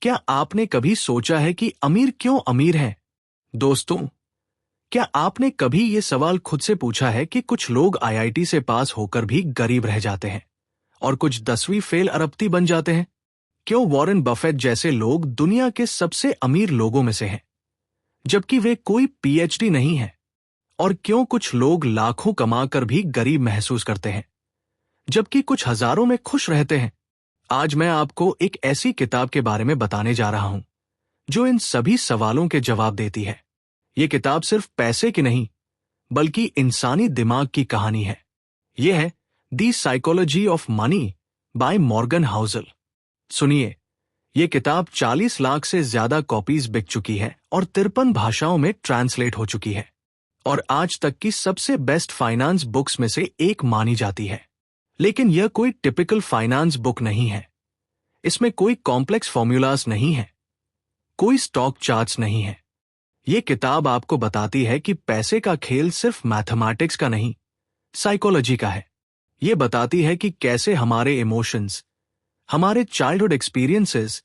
क्या आपने कभी सोचा है कि अमीर क्यों अमीर हैं? दोस्तों, क्या आपने कभी ये सवाल खुद से पूछा है कि कुछ लोग आईआईटी से पास होकर भी गरीब रह जाते हैं और कुछ 10वीं फेल अरबती बन जाते हैं? क्यों वॉरेन बफेट जैसे लोग दुनिया के सबसे अमीर लोगों में से हैं, जबकि वे कोई पीएचडी नहीं है? और क्यों कुछ लोग लाखों कमाकर भी गरीब महसूस करते हैं, जबकि कुछ हजारों में खुश रहते हैं? आज मैं आपको एक ऐसी किताब के बारे में बताने जा रहा हूं जो इन सभी सवालों के जवाब देती है। ये किताब सिर्फ पैसे की नहीं, बल्कि इंसानी दिमाग की कहानी है। यह है the psychology of money by Morgan Housel. सुनिए, ये किताब 40 लाख से ज्यादा कॉपीज बिक चुकी है और 53 भाषाओं में ट्रांसलेट हो चुकी है और आज तक की सबसे बेस्ट फाइनेंस बुक्स में से एक मानी जाती है। लेकिन यह कोई टिपिकल फाइनेंस बुक नहीं है। इसमें कोई कॉम्प्लेक्स फॉर्मूलाज नहीं है, कोई स्टॉक चार्ट्स नहीं है। यह किताब आपको बताती है कि पैसे का खेल सिर्फ मैथमेटिक्स का नहीं, साइकोलॉजी का है। यह बताती है कि कैसे हमारे इमोशंस, हमारे चाइल्डहुड एक्सपीरियंसेस,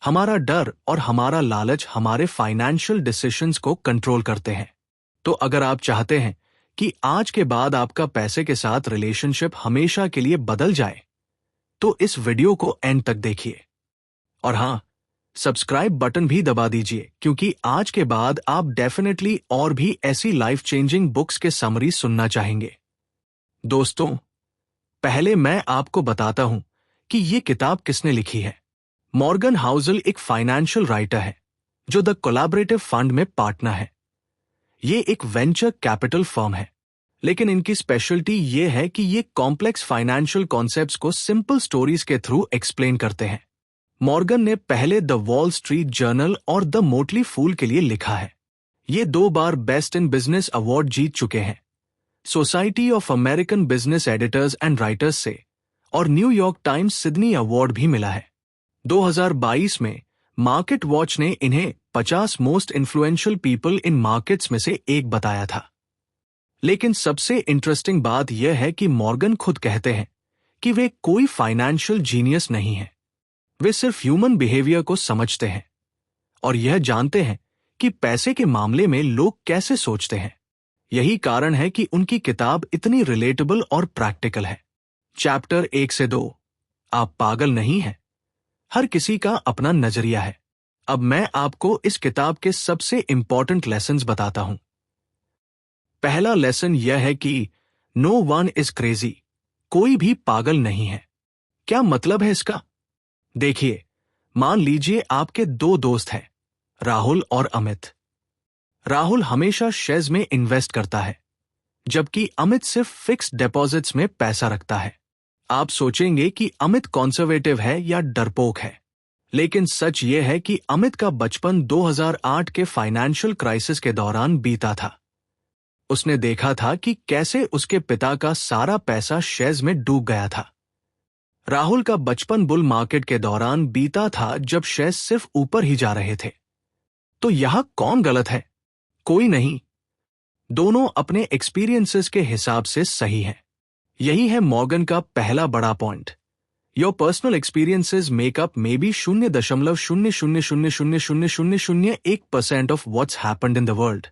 हमारा डर और हमारा लालच हमारे फाइनेंशियल डिसीजंस को कंट्रोल करते हैं। तो अगर आप चाहते हैं कि आज के बाद आपका पैसे के साथ रिलेशनशिप हमेशा के लिए बदल जाए, तो इस वीडियो को एंड तक देखिए। और हां, सब्सक्राइब बटन भी दबा दीजिए, क्योंकि आज के बाद आप डेफिनेटली और भी ऐसी लाइफ चेंजिंग बुक्स के समरी सुनना चाहेंगे। दोस्तों, पहले मैं आपको बताता हूं कि ये किताब किसने लिखी है। मॉर्गन हाउसल एक फाइनेंशियल राइटर है जो द कोलैबोरेटिव फंड में पार्टनर है। ये एक वेंचर कैपिटल फर्म है, लेकिन इनकी स्पेशलिटी ये है कि ये कॉम्प्लेक्स फाइनेंशियल कॉन्सेप्ट्स को सिंपल स्टोरीज के थ्रू एक्सप्लेन करते हैं। मॉर्गन ने पहले द वॉल स्ट्रीट जर्नल और द मोटली फूल के लिए लिखा है। ये 2 बार बेस्ट इन बिजनेस अवार्ड जीत चुके हैं, society of American business editors and writers से, और न्यूयॉर्क टाइम्स सिडनी अवार्ड भी मिला है। 2022 में मार्केट वॉच ने इन्हें 50 most influential people in markets में से एक बताया था। लेकिन सबसे इंटरेस्टिंग बात यह है कि मॉर्गन खुद कहते हैं कि वे कोई फाइनेंशियल जीनियस नहीं है। वे सिर्फ ह्यूमन बिहेवियर को समझते हैं और यह जानते हैं कि पैसे के मामले में लोग कैसे सोचते हैं। यही कारण है कि उनकी किताब इतनी रिलेटेबल और प्रैक्टिकल है। चैप्टर 1 से 2, आप पागल नहीं हैं। हर किसी का अपना नजरिया है। अब मैं आपको इस किताब के सबसे इंपॉर्टेंट लेसन्स बताता हूं। पहला लेसन यह है कि नो वन इज क्रेजी, कोई भी पागल नहीं है। क्या मतलब है इसका? देखिए, मान लीजिए आपके 2 दोस्त हैं, राहुल और अमित। राहुल हमेशा शेयर्स में इन्वेस्ट करता है, जबकि अमित सिर्फ फिक्स्ड डिपॉजिट्स में पैसा रखता है। आप सोचेंगे कि अमित कंजर्वेटिव है या डरपोक है, लेकिन सच यह है कि अमित का बचपन 2008 के फाइनेंशियल क्राइसिस के दौरान बीता था। उसने देखा था कि कैसे उसके पिता का सारा पैसा शेयर्स में डूब गया था। राहुल का बचपन बुल मार्केट के दौरान बीता था, जब शेयर्स सिर्फ ऊपर ही जा रहे थे। तो यहां कौन गलत है? कोई नहीं। दोनों अपने एक्सपीरियंसेस के हिसाब से सही हैं। यही है मॉर्गन का पहला बड़ा point. Your personal experiences makeup may be 0.0000001% of what's happened in the world,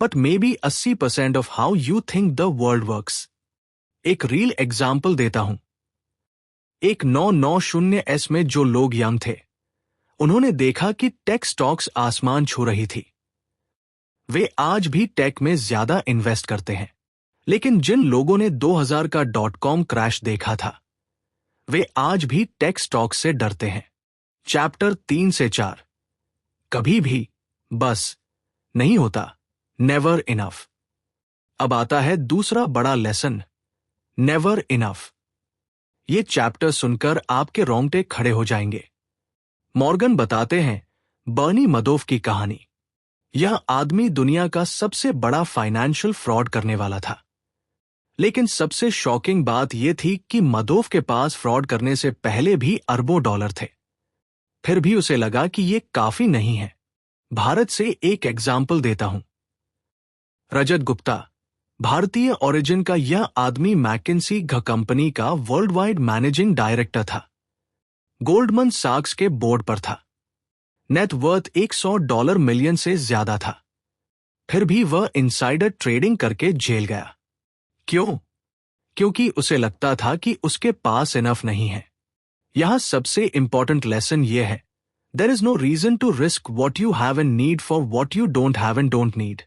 but may be 80% of how you think the world works. एक रियल एग्जाम्पल देता हूं। एक 990S में जो लोग यंग थे, उन्होंने देखा कि टेक स्टॉक्स आसमान छू रही थी। वे आज भी टेक में ज्यादा इन्वेस्ट करते हैं। लेकिन जिन लोगों ने 2000 का .com क्रैश देखा था, वे आज भी टेक स्टॉक से डरते हैं। चैप्टर 3 से 4, कभी भी बस नहीं होता, नेवर इनफ। अब आता है दूसरा बड़ा लेसन, नेवर इनफ। ये चैप्टर सुनकर आपके रोंगटे खड़े हो जाएंगे। मॉर्गन बताते हैं बर्नी मदोफ की कहानी। यह आदमी दुनिया का सबसे बड़ा फाइनेंशियल फ्रॉड करने वाला था। लेकिन सबसे शॉकिंग बात यह थी कि मदोफ के पास फ्रॉड करने से पहले भी अरबों डॉलर थे। फिर भी उसे लगा कि यह काफी नहीं है। भारत से एक एग्जाम्पल देता हूं। रजत गुप्ता, भारतीय ओरिजिन का यह आदमी मैकिन्सी कंपनी का वर्ल्ड वाइड मैनेजिंग डायरेक्टर था। गोल्डमन सैक्स के बोर्ड पर था। नेट वर्थ $100 मिलियन से ज्यादा था। फिर भी वह इनसाइडर ट्रेडिंग करके जेल गया। क्यों? क्योंकि उसे लगता था कि उसके पास इनफ नहीं है। यहां सबसे इंपॉर्टेंट लेसन यह है, there is no reason to risk what you have and need for what you don't have and don't need.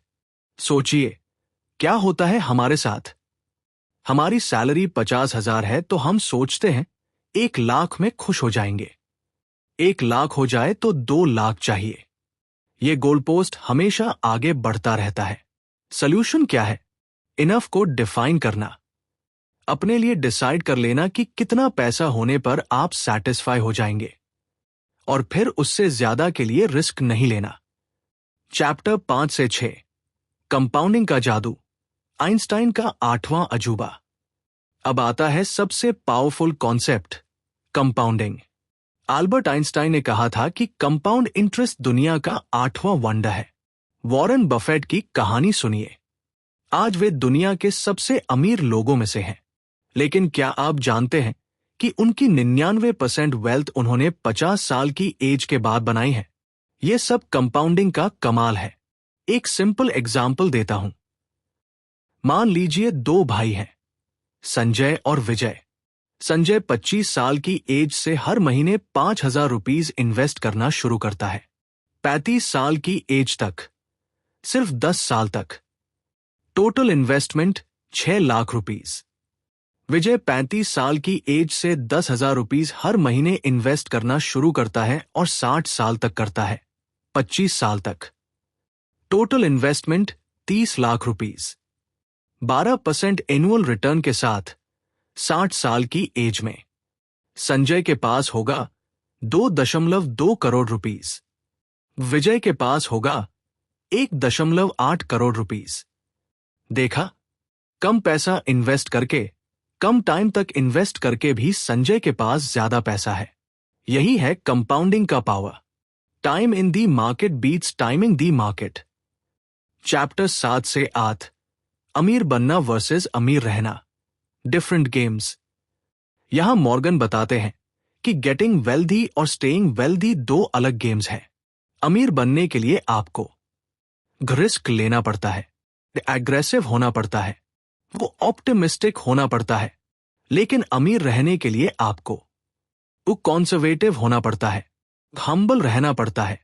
सोचिए, क्या होता है हमारे साथ? हमारी सैलरी 50,000 है तो हम सोचते हैं 1,00,000 में खुश हो जाएंगे। 1,00,000 हो जाए तो 2,00,000 चाहिए। ये गोल पोस्ट हमेशा आगे बढ़ता रहता है। सोल्यूशन क्या है? इनफ को डिफाइन करना। अपने लिए डिसाइड कर लेना कि कितना पैसा होने पर आप सैटिस्फाई हो जाएंगे, और फिर उससे ज्यादा के लिए रिस्क नहीं लेना। चैप्टर 5 से 6, कंपाउंडिंग का जादू, आइंस्टाइन का 8वां अजूबा। अब आता है सबसे powerful concept, compounding. Albert Einstein ने कहा था कि कंपाउंड इंटरेस्ट दुनिया का 8वां वंडर है। वॉरेन बफेट की कहानी सुनिए। आज वे दुनिया के सबसे अमीर लोगों में से हैं, लेकिन क्या आप जानते हैं कि उनकी 99% वेल्थ उन्होंने 50 साल की एज के बाद बनाई है? यह सब कंपाउंडिंग का कमाल है। एक सिंपल एग्जाम्पल देता हूं। मान लीजिए 2 भाई हैं, संजय और विजय। संजय 25 साल की एज से हर महीने 5,000 रुपीज इन्वेस्ट करना शुरू करता है। 35 साल की एज तक, सिर्फ 10 साल तक। Total investment 6 lakh rupees. Vijay 35 साल की एज से 10,000 रुपीज हर महीने इन्वेस्ट करना शुरू करता है और 60 साल तक करता है, 25 साल तक। Total investment 30 lakh rupees. 12% annual return के साथ 60 साल की एज में संजय के पास होगा 2.2 करोड़ रुपीस। विजय के पास होगा 1.8 करोड़ रुपीस। देखा, कम पैसा इन्वेस्ट करके, कम टाइम तक इन्वेस्ट करके भी संजय के पास ज्यादा पैसा है। यही है कंपाउंडिंग का power. Time in the market beats timing the market. Chapter 7 से 8, अमीर बनना वर्सेस अमीर रहना, डिफरेंट गेम्स। यहां मॉर्गन बताते हैं कि गेटिंग वेल्दी और स्टेइंग वेल्दी 2 अलग गेम्स हैं। अमीर बनने के लिए आपको रिस्क लेना पड़ता है, एग्रेसिव होना पड़ता है, वो ऑप्टिमिस्टिक होना पड़ता है। लेकिन अमीर रहने के लिए आपको वो कॉन्जर्वेटिव होना पड़ता है, हम्बल रहना पड़ता है,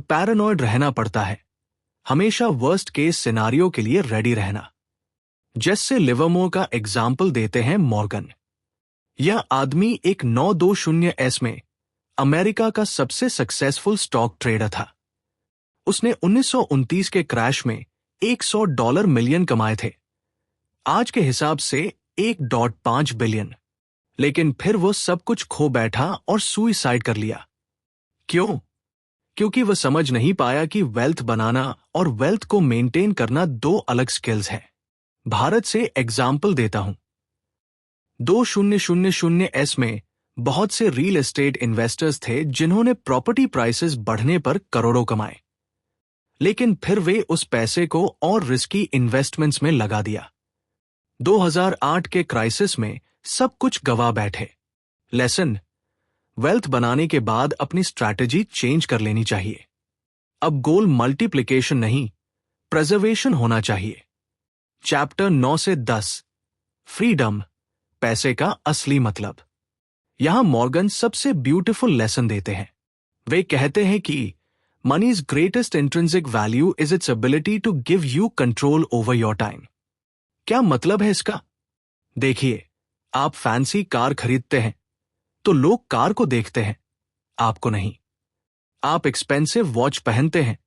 पैरानॉइड रहना पड़ता है, हमेशा वर्स्ट केस सिनारियो के लिए रेडी रहना। जेस्से लिवरमोर का एग्जाम्पल देते हैं मॉर्गन। यह आदमी एक 920S में अमेरिका का सबसे सक्सेसफुल स्टॉक ट्रेडर था। उसने 1929 के क्रैश में $100 मिलियन कमाए थे, आज के हिसाब से 1.5 बिलियन। लेकिन फिर वो सब कुछ खो बैठा और सुइसाइड कर लिया। क्यों? क्योंकि वह समझ नहीं पाया कि वेल्थ बनाना और वेल्थ को मेंटेन करना 2 अलग स्किल्स हैं। भारत से एग्जाम्पल देता हूं। 2000S में बहुत से रियल एस्टेट इन्वेस्टर्स थे जिन्होंने प्रॉपर्टी प्राइसेस बढ़ने पर करोड़ों कमाए, लेकिन फिर वे उस पैसे को और रिस्की इन्वेस्टमेंट्स में लगा दिया। 2008 के क्राइसिस में सब कुछ गवा बैठे। लेसन, वेल्थ बनाने के बाद अपनी स्ट्रैटेजी चेंज कर लेनी चाहिए। अब गोल मल्टीप्लिकेशन नहीं, प्रिजर्वेशन होना चाहिए। चैप्टर 9 से 10, फ्रीडम, पैसे का असली मतलब। यहां मॉर्गन सबसे ब्यूटीफुल लेसन देते हैं। वे कहते हैं कि money's greatest intrinsic value is its ability to give you control over your time. क्या मतलब है इसका? देखिए, आप फैंसी कार खरीदते हैं तो लोग कार को देखते हैं, आपको नहीं। आप एक्सपेंसिव वॉच पहनते हैं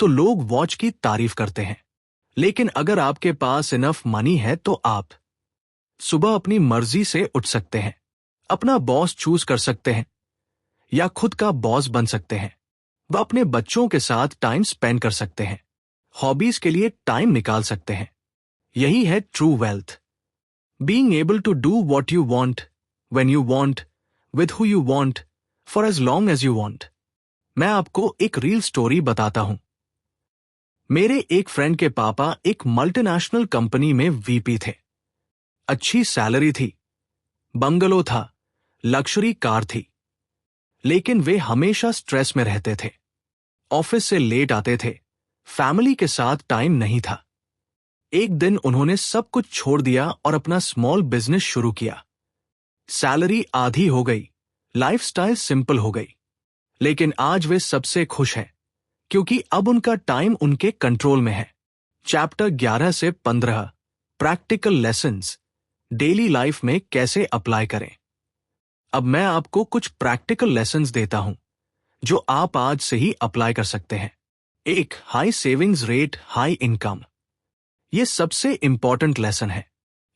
तो लोग वॉच की तारीफ करते हैं। लेकिन अगर आपके पास इनफ मनी है तो आप सुबह अपनी मर्जी से उठ सकते हैं, अपना बॉस चूज कर सकते हैं, या खुद का बॉस बन सकते हैं। वह अपने बच्चों के साथ टाइम स्पेंड कर सकते हैं, हॉबीज के लिए टाइम निकाल सकते हैं। यही है true wealth. Being able to do what you want, when you want, with who you want, for as long as you want. मैं आपको एक रियल स्टोरी बताता हूं। मेरे एक फ्रेंड के पापा एक मल्टीनेशनल कंपनी में वीपी थे। अच्छी सैलरी थी, बंगलो था, लक्जरी कार थी। लेकिन वे हमेशा स्ट्रेस में रहते थे। ऑफिस से लेट आते थे, फैमिली के साथ टाइम नहीं था। एक दिन उन्होंने सब कुछ छोड़ दिया और अपना स्मॉल बिजनेस शुरू किया। सैलरी आधी हो गई, लाइफस्टाइल सिंपल हो गई, लेकिन आज वे सबसे खुश हैं क्योंकि अब उनका टाइम उनके कंट्रोल में है। चैप्टर 11 से 15 प्रैक्टिकल लेसन्स डेली लाइफ में कैसे अप्लाई करें। अब मैं आपको कुछ प्रैक्टिकल लेसन्स देता हूं जो आप आज से ही अप्लाई कर सकते हैं। 1. High savings rate, high income. यह सबसे इंपॉर्टेंट लेसन है।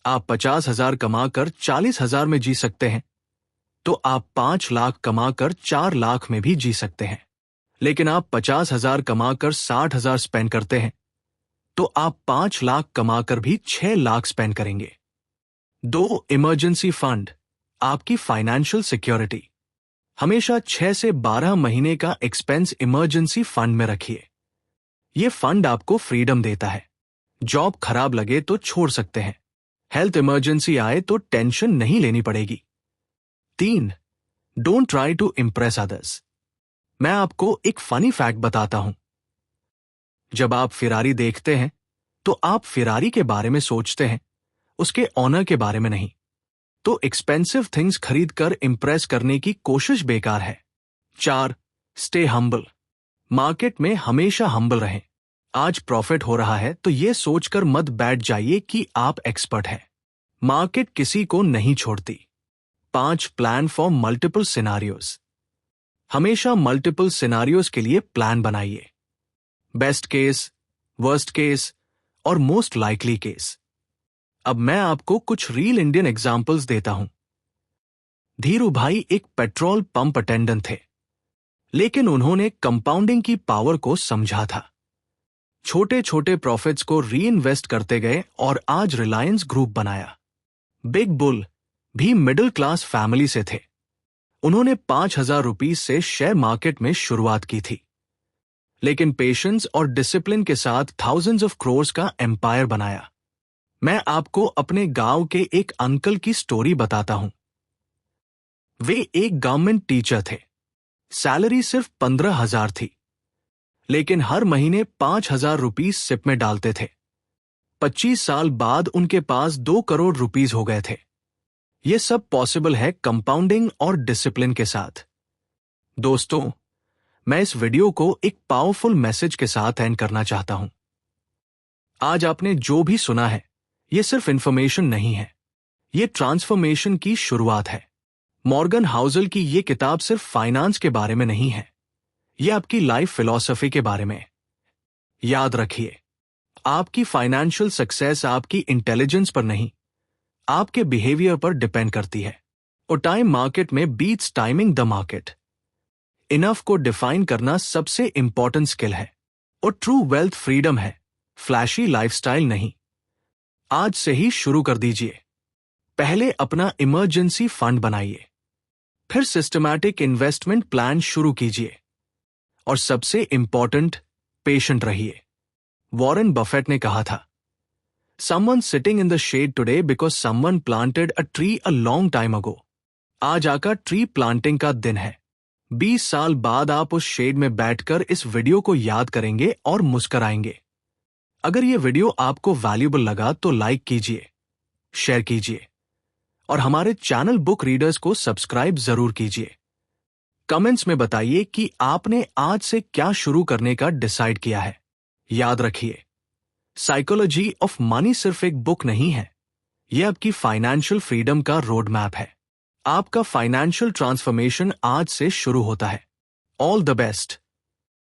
आप 50,000 कमाकर 40,000 में जी सकते हैं, तो आप 5 लाख कमाकर 4 लाख में भी जी सकते हैं। लेकिन आप 50,000 कमाकर 60,000 स्पेंड करते हैं, तो आप 5 लाख कमाकर भी 6 लाख स्पेंड करेंगे। 2. इमरजेंसी फंड, आपकी फाइनेंशियल सिक्योरिटी। हमेशा 6 से 12 महीने का एक्सपेंस इमरजेंसी फंड में रखिए। यह फंड आपको फ्रीडम देता है। जॉब खराब लगे तो छोड़ सकते हैं, हेल्थ इमरजेंसी आए तो टेंशन नहीं लेनी पड़ेगी। 3. Don't try to impress others. मैं आपको एक फनी फैक्ट बताता हूं। जब आप फिरारी देखते हैं तो आप फिरारी के बारे में सोचते हैं, उसके ऑनर के बारे में नहीं। तो एक्सपेंसिव थिंग्स खरीदकर इंप्रेस करने की कोशिश बेकार है। 4. Stay humble. मार्केट में हमेशा हम्बल रहें। आज प्रॉफिट हो रहा है तो यह सोचकर मत बैठ जाइए कि आप एक्सपर्ट हैं। मार्केट किसी को नहीं छोड़ती। 5. Plan for multiple scenarios. हमेशा मल्टीपल सिनारियोज के लिए प्लान बनाइए। बेस्ट केस, वर्स्ट केस और मोस्ट लाइकली केस। अब मैं आपको कुछ रियल इंडियन एग्जाम्पल्स देता हूं। धीरू भाई एक पेट्रोल पंप अटेंडेंट थे, लेकिन उन्होंने कंपाउंडिंग की पावर को समझा था। छोटे छोटे प्रॉफिट्स को री इन्वेस्ट करते गए और आज रिलायंस ग्रुप बनाया। बिग बुल भी मिडिल क्लास फैमिली से थे। उन्होंने 5,000 रुपीज से शेयर मार्केट में शुरुआत की थी, लेकिन पेशेंस और डिसिप्लिन के साथ थाउजेंड्स ऑफ क्रोर्स का एम्पायर बनाया। मैं आपको अपने गांव के एक अंकल की स्टोरी बताता हूं। वे एक गवर्नमेंट टीचर थे। सैलरी सिर्फ 15,000 थी, लेकिन हर महीने 5,000 रुपीज सिप में डालते थे। 25 साल बाद उनके पास 2 करोड़ रुपीज हो गए थे। यह सब पॉसिबल है कंपाउंडिंग और डिसिप्लिन के साथ। दोस्तों, मैं इस वीडियो को एक पावरफुल मैसेज के साथ एंड करना चाहता हूं। आज आपने जो भी सुना है, यह सिर्फ इंफॉर्मेशन नहीं है, यह ट्रांसफॉर्मेशन की शुरुआत है। मॉर्गन हाउसल की यह किताब सिर्फ फाइनेंस के बारे में नहीं है, यह आपकी लाइफ फिलॉसफी के बारे में है। याद रखिए, आपकी फाइनेंशियल सक्सेस आपकी इंटेलिजेंस पर नहीं, आपके बिहेवियर पर डिपेंड करती है। और टाइम मार्केट में beats timing the market. Enough को डिफाइन करना सबसे इंपॉर्टेंट स्किल है, और ट्रू वेल्थ फ्रीडम है, फ्लैशी लाइफस्टाइल नहीं। आज से ही शुरू कर दीजिए। पहले अपना इमरजेंसी फंड बनाइए, फिर सिस्टमैटिक इन्वेस्टमेंट प्लान शुरू कीजिए, और सबसे इंपॉर्टेंट, पेशेंट रहिए। वॉरेन बफेट ने कहा था, someone sitting in the shade today because someone planted a tree a long time ago. आज आका ट्री प्लांटिंग का दिन है। 20 साल बाद आप उस शेड में बैठकर इस वीडियो को याद करेंगे और मुस्कराएंगे। अगर यह वीडियो आपको वैल्यूएबल लगा तो लाइक कीजिए, शेयर कीजिए, और हमारे चैनल बुक रीडर्स को सब्सक्राइब जरूर कीजिए। कमेंट्स में बताइए कि आपने आज से क्या शुरू करने का डिसाइड किया है। याद रखिए, साइकोलॉजी ऑफ मनी सिर्फ एक बुक नहीं है, यह आपकी फाइनेंशियल फ्रीडम का रोड मैप है। आपका फाइनेंशियल ट्रांसफॉर्मेशन आज से शुरू होता है। All the best.